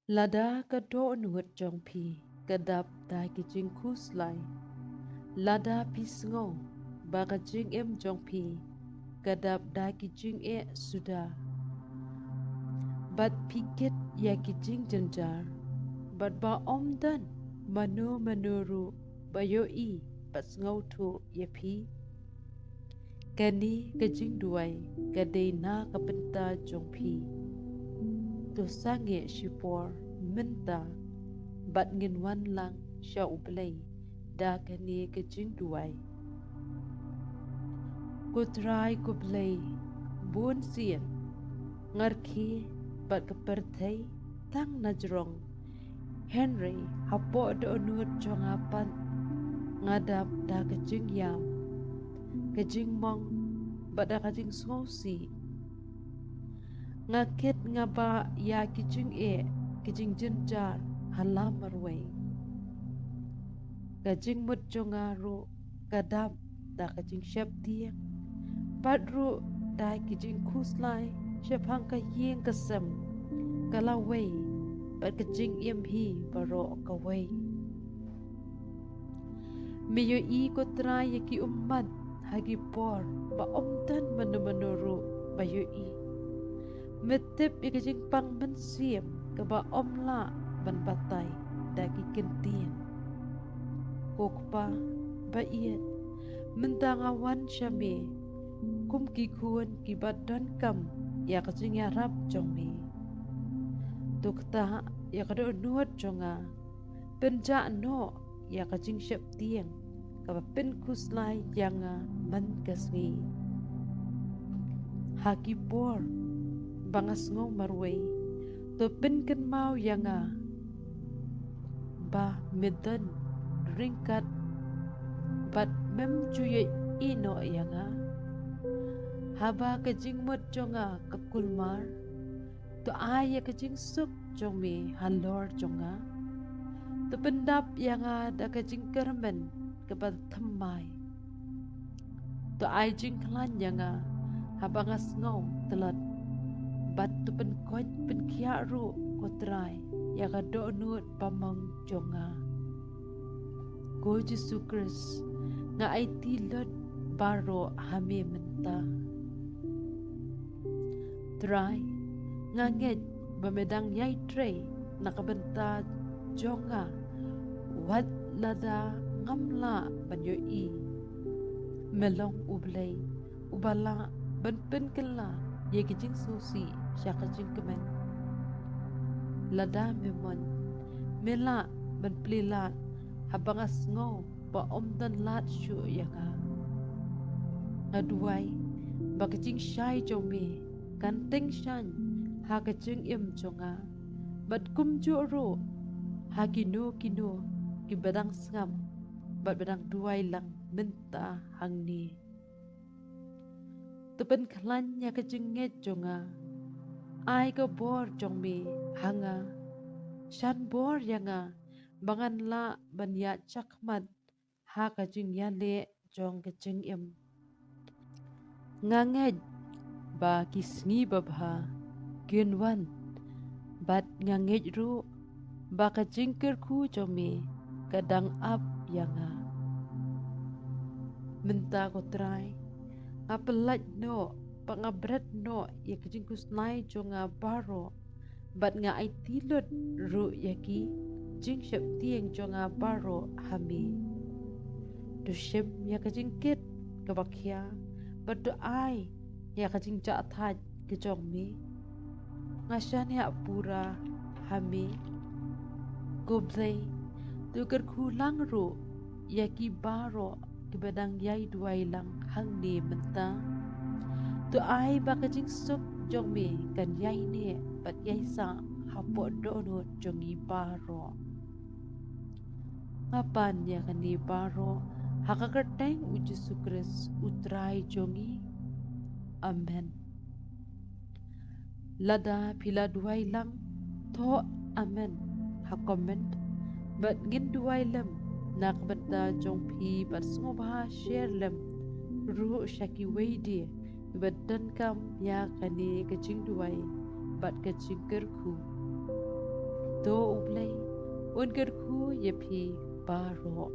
Lada ka do nuot jong pi kadap dai ki jing kus lai. Lada pisngo ba ka jing em jong pi kadap dai ki jing e suda. Bat piket ya ki jing janjar. Bat ba om dan manu manuru ba yo I bat ngau tu ya pi. Kani ka jing duai ka dei na ka benta jong pi. Tu sange shipor menta bat ngin wan lang sha ublay da kani ka jing duai. Kutrai kublay bun sien ngarki bat kepertai tang najrong Henry hapo do onut jongapan ngadap da ka jing yam ka jing mong bat da ka jing ngosi ngakit ngaba ya ki jing e ki jing jenjar halam marway ka jing mut jongaru kadap da ka jing shep tiang padru da ki jing kuslai shep hang ka yeng kasem kalaway bat ka jing yem hi baro ka way miyo I ko try ya ki ummat hagi por ba omdan manu ba yo I metip ya ka jing pang mensiem ka ba omla ban batay da ki kentien kokpa ba iet mentangawan syame kum ki kuan ki badan kam ya ka jing yarap jong me tukta ya ka do nuot jonga penja no ya ka jing shep tiang ka ba pen kuslai yanga man kasngi haki por bangas ngong marway to pen ken mau yanga ba medan ringkat bat mem cuye ino yanga haba ka jing mut jonga ka kulmar to aya ka jing suk jong me halor jonga to pendap yanga da ka jing kermen ka ba thamai to ai jing klan yanga haba ngas ngau telat bat to pen koj pen kia ru ko trai ya ka do nut pamang jonga ko Jesu Kris nga ai tilot baro hame menta try nga nget bamedang yai tray nakabenta jonga wat lada ngamla banyo I melong ublay ubala banpen kala ye kijing susi sya kijing kemen lada memon mela ban plilat habangas ngo ba omdan lat shu yanga ngaduai ba kijing syai jome kanteng shan ha kijing im jonga bat kum ju ro ha kino ki badang sngam bat badang duai lang menta hangni tupen klan ya kijing nget jonga ai ka bor jong me hanga shan bor yanga bangan la ban ya chakmat ha ka jing ya le jong ka jing im nganget ba kisngi babha genwan bat nganget ru ba ka jing ker khu jong me kadang ap yanga menta ko try apelat no pangabret no ya ka jing kusnai jonga baro bat nga ai tilot ru yaki jing shep tieng jonga baro hami du shem ya ka jing kit ka bakhya bat du ai ya ka jing ja tha ke jong me ngashan ya pura hami goblay tu ker khulang ru yaki baro ki badang yai duai lang hang ni menta tu ai ba ka jing suk jong me kan yai ne bat yai sa hapo dono jongi baro ngapan ya kan ni baro hakakerteng u Jesu Kris utrai jongi amen lada pila duai lang tho amen ha comment bat ngin duai lam nak bata jong pi bat sngo ba share lam ru shaki weidi badan kam ya kani kecing duai bat kecing kerku do ublay, ungar ku yepi baro.